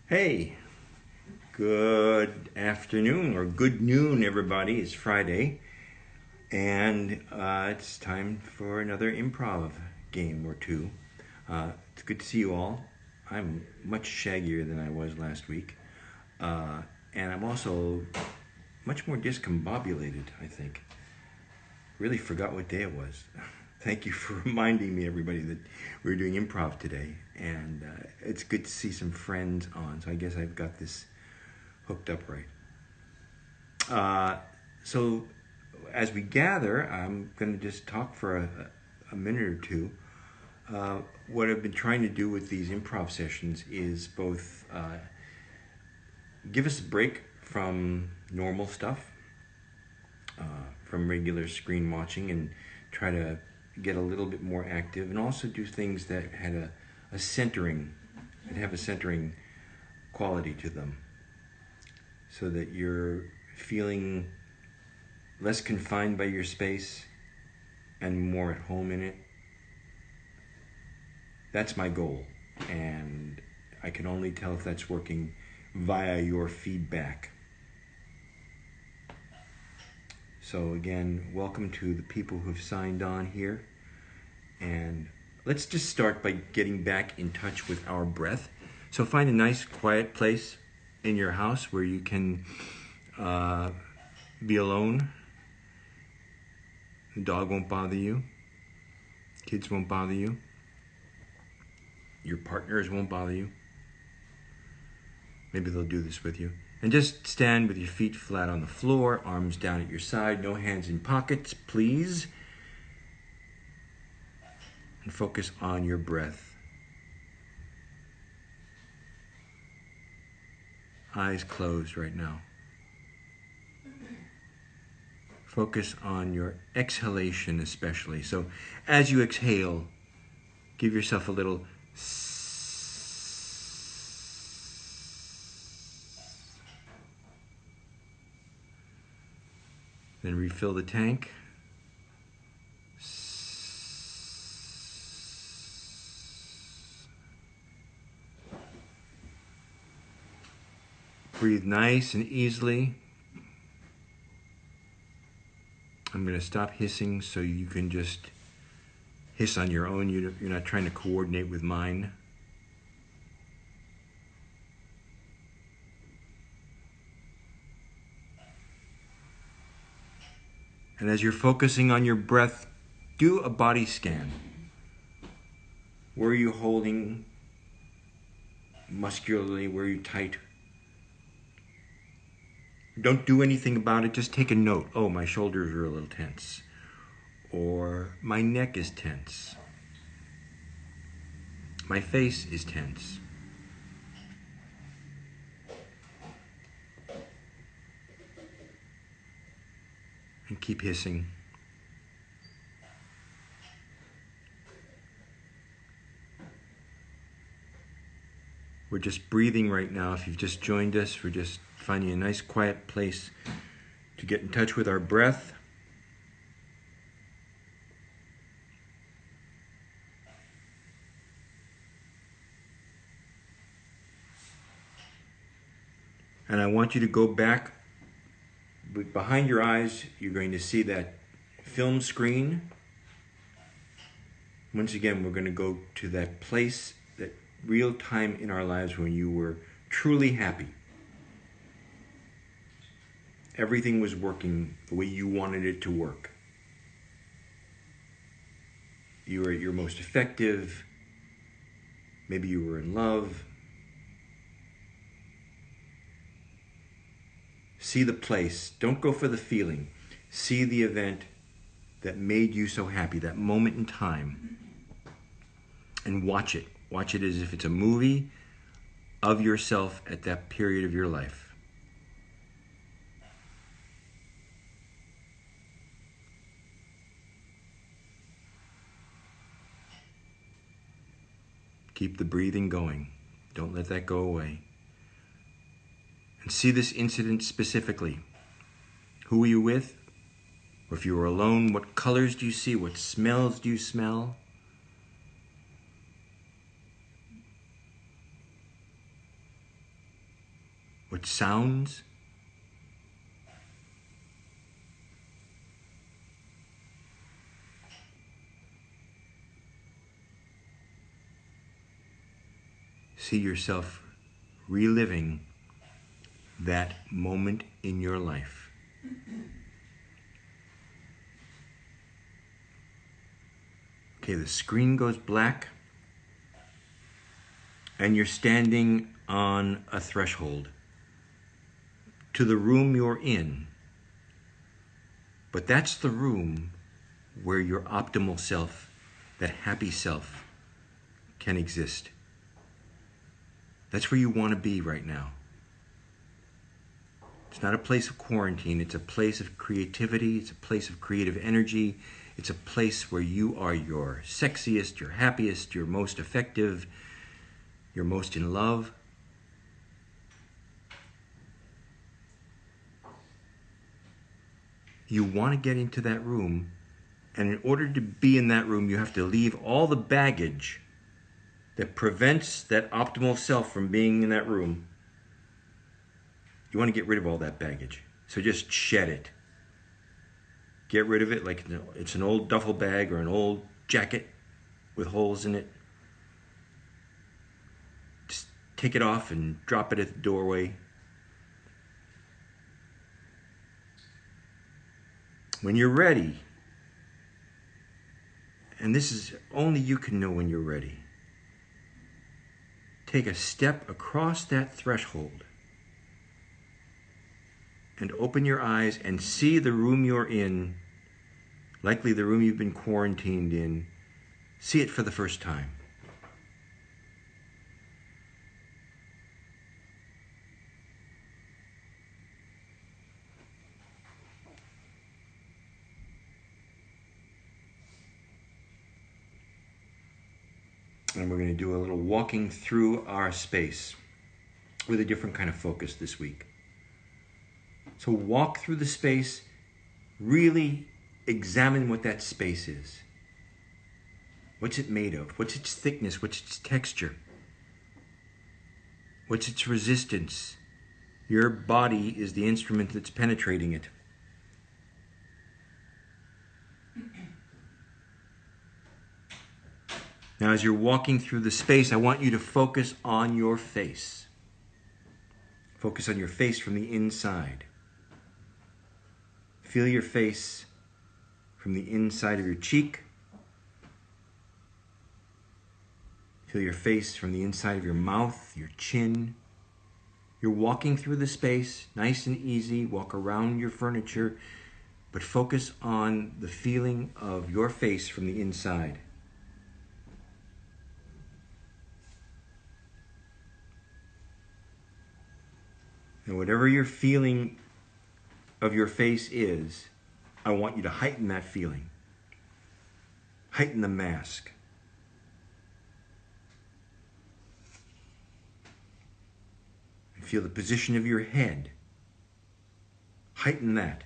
Hey, good afternoon or good noon, everybody. It's Friday, and it's time for another improv game or two. It's good to see you all. I'm much shaggier than I was last week, and I'm also much more discombobulated, I think. Really forgot what day it was. Thank you for reminding me, everybody, that we were doing improv today. And it's good to see some friends on. So I guess I've got this hooked up right. So as we gather, I'm going to just talk for a minute or two. What I've been trying to do with these improv sessions is both give us a break from normal stuff, from regular screen watching, and try to get a little bit more active, and also do things that had a centering, that have a centering quality to them, so that you're feeling less confined by your space and more at home in it. That's my goal, and I can only tell if that's working via your feedback. So again, welcome to the people who've signed on here. And let's just start by getting back in touch with our breath. So find a nice quiet place in your house where you can be alone. The dog won't bother you. Kids won't bother you. Your partners won't bother you. Maybe they'll do this with you. And just stand with your feet flat on the floor, arms down at your side, no hands in pockets, please. And focus on your breath. Eyes closed right now. Focus on your exhalation especially. So as you exhale, give yourself a little then refill the tank. Breathe nice and easily. I'm going to stop hissing so you can just hiss on your own. You're not trying to coordinate with mine. And as you're focusing on your breath, do a body scan. Where are you holding muscularly? Where are you tight? Don't do anything about it. Just take a note. Oh, my shoulders are a little tense. Or my neck is tense. My face is tense. And keep hissing. We're just breathing right now. If you've just joined us, we're just finding a nice quiet place to get in touch with our breath. And I want you to go back. Behind your eyes, you're going to see that film screen. Once again, we're going to go to that place, that real time in our lives when you were truly happy. Everything was working the way you wanted it to work. You were at your most effective. Maybe you were in love. See the place. Don't go for the feeling. See the event that made you so happy, that moment in time. And watch it. Watch it as if it's a movie of yourself at that period of your life. Keep the breathing going. Don't let that go away. And see this incident specifically. Who were you with? Or if you were alone, what colors do you see? What smells do you smell? what sounds. See yourself reliving that moment in your life. Okay, the screen goes black and you're standing on a threshold to the room you're in. But that's the room where your optimal self, that happy self, can exist. That's where you want to be right now. It's not a place of quarantine. It's a place of creativity. It's a place of creative energy. It's a place where you are your sexiest, your happiest, your most effective, you're most in love. You want to get into that room, and in order to be in that room, you have to leave all the baggage that prevents that optimal self from being in that room. You want to get rid of all that baggage. So just shed it. Get rid of it like it's an old duffel bag or an old jacket with holes in it. Just take it off and drop it at the doorway. When you're ready, and this is only you can know when you're ready, take a step across that threshold and open your eyes and see the room you're in, likely the room you've been quarantined in. See it for the first time. And we're going to do a little walking through our space with a different kind of focus this week. So walk through the space, really examine what that space is. What's it made of? What's its thickness? What's its texture? What's its resistance? Your body is the instrument that's penetrating it. Now, as you're walking through the space, I want you to focus on your face. Focus on your face from the inside. Feel your face from the inside of your cheek. Feel your face from the inside of your mouth, your chin. You're walking through the space, nice and easy. Walk around your furniture, but focus on the feeling of your face from the inside. And whatever your feeling of your face is, I want you to heighten that feeling. Heighten the mask. And feel the position of your head. Heighten that.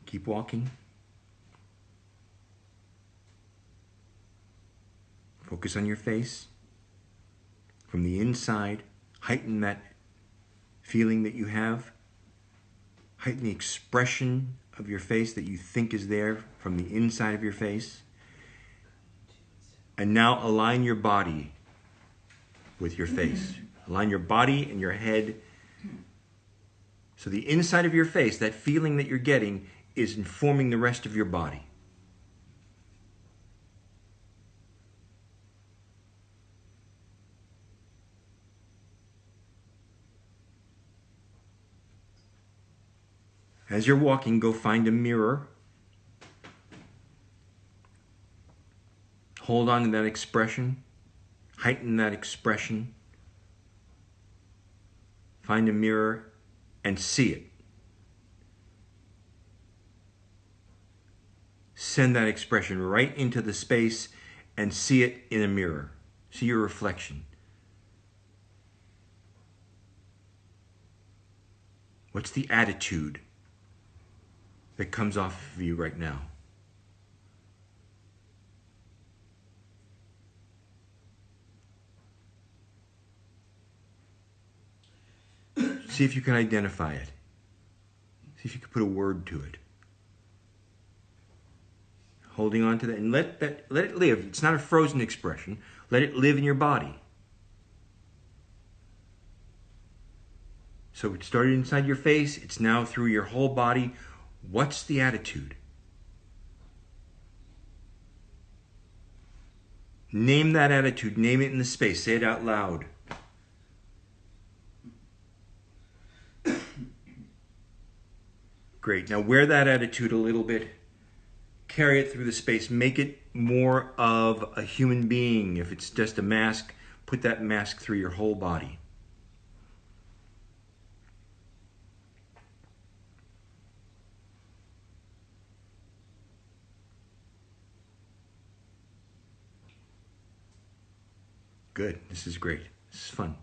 Keep walking. Focus on your face. From the inside, heighten that feeling that you have. Heighten the expression of your face that you think is there from the inside of your face. And now align your body with your face. Align your body and your head. So the inside of your face, that feeling that you're getting, is informing the rest of your body. As you're walking, go find a mirror. Hold on to that expression. Heighten that expression. Find a mirror and see it. Send that expression right into the space and see it in a mirror. See your reflection. What's the attitude that comes off of you right now? See if you can identify it. See if you can put a word to it. Holding on to that, and let it live. It's not a frozen expression. Let it live in your body. So it started inside your face. It's now through your whole body. What's the attitude? Name that attitude. Name it in the space. Say it out loud. Great. Now wear that attitude a little bit. Carry it through the space. Make it more of a human being. If it's just a mask, put that mask through your whole body. Good. This is great. This is fun.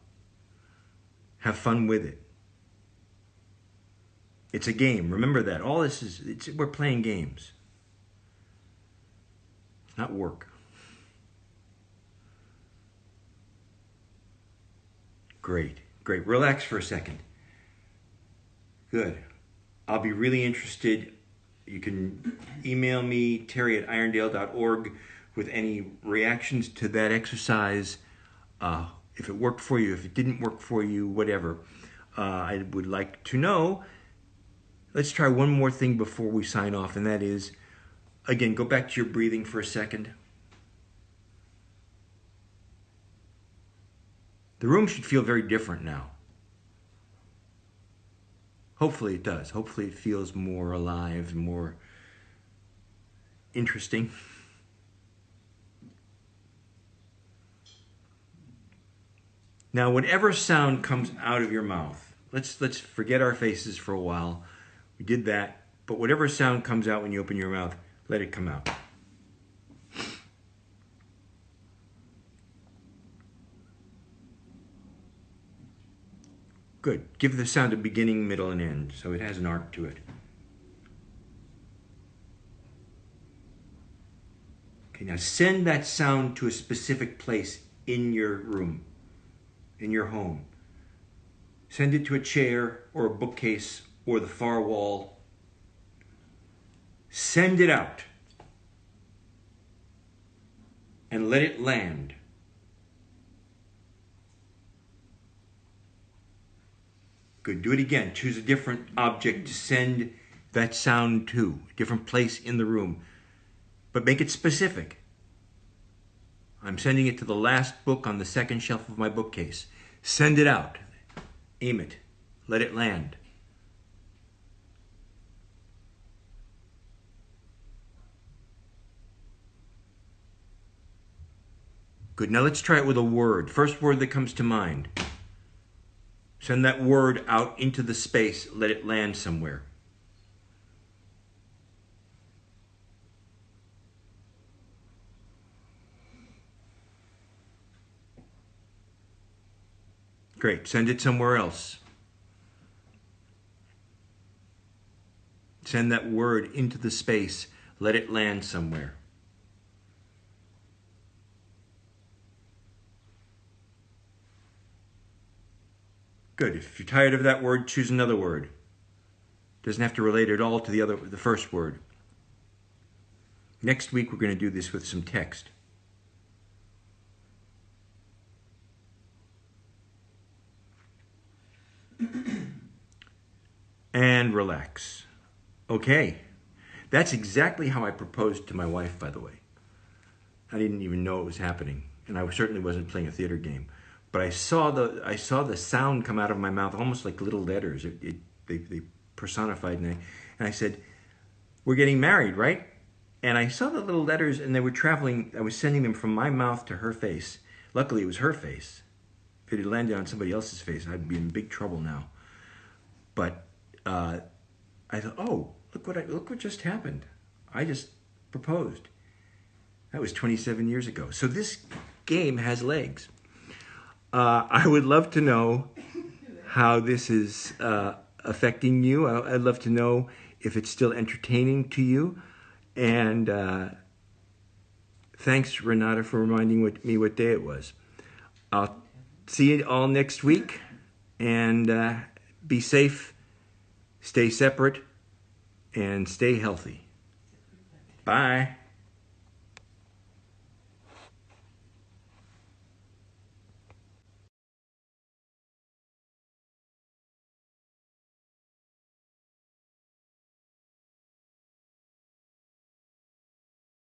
Have fun with it. It's a game. Remember that. All this is, we're playing games. It's not work. Great. Great. Relax for a second. Good. I'll be really interested. You can email me, terry@irondale.org, with any reactions to that exercise. If it worked for you, if it didn't work for you, whatever. I would like to know. Let's try one more thing before we sign off, and that is, again, go back to your breathing for a second. The room should feel very different now. Hopefully it does. Hopefully it feels more alive, more interesting. Now, whatever sound comes out of your mouth, let's forget our faces for a while. We did that, but whatever sound comes out when you open your mouth, let it come out. Good. Give the sound a beginning, middle, and end, so it has an arc to it. Okay, now send that sound to a specific place in your room, in your home. Send it to a chair or a bookcase or the far wall. Send it out and let it land. Good. Do it again. Choose a different object to send that sound to, a different place in the room. But make it specific. I'm sending it to the last book on the second shelf of my bookcase. Send it out. Aim it. Let it land. Good. Now let's try it with a word. First word that comes to mind. Send that word out into the space. Let it land somewhere. Great. Send it somewhere else. Send that word into the space. Let it land somewhere. Good. If you're tired of that word, choose another word. Doesn't have to relate at all to the first word. Next week, we're going to do this with some text. And relax. Okay. That's exactly how I proposed to my wife, by the way. I didn't even know it was happening, and I certainly wasn't playing a theater game. But I saw the sound come out of my mouth, almost like little letters. They personified, and I said, "We're getting married, right?" And I saw the little letters, and they were traveling. I was sending them from my mouth to her face. Luckily, it was her face. If it had landed on somebody else's face, I'd be in big trouble now. But I thought, "Oh, look what just happened. I just proposed." That was 27 years ago. So this game has legs. I would love to know how this is affecting you. I'd love to know if it's still entertaining to you. And thanks, Renata, for reminding me what day it was. I'll see you all next week. And be safe, stay separate, and stay healthy. Bye.